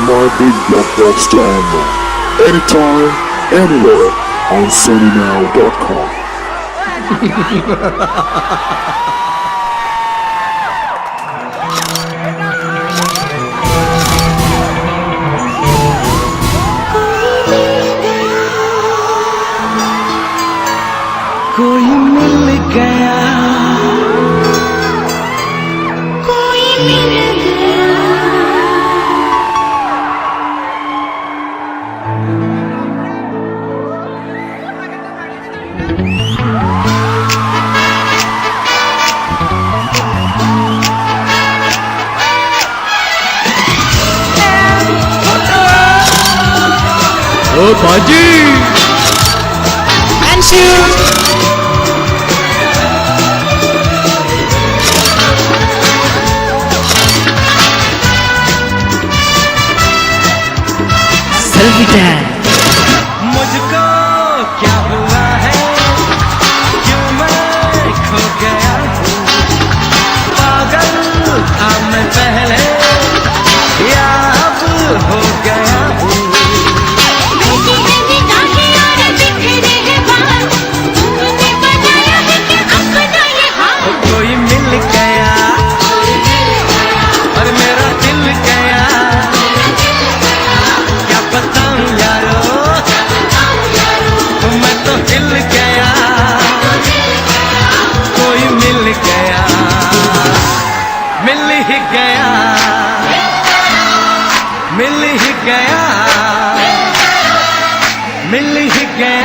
my big blockbuster angle. Anytime, anywhere on SonyNow.com. कोई mill गया, कोई mill गया। ओ बाजी selfie time. मुझको क्या हुआ है, क्यों मैं खो गया हूँ? पागल था मैं पहले, या अब हो गया हूँ? कोई मिल गया और मेरा दिल गया, क्या बताऊं यारो, मैं तो हिल गया। कोई मिल गया, मिल ही गया, मिल ही गया, मिल ही गया।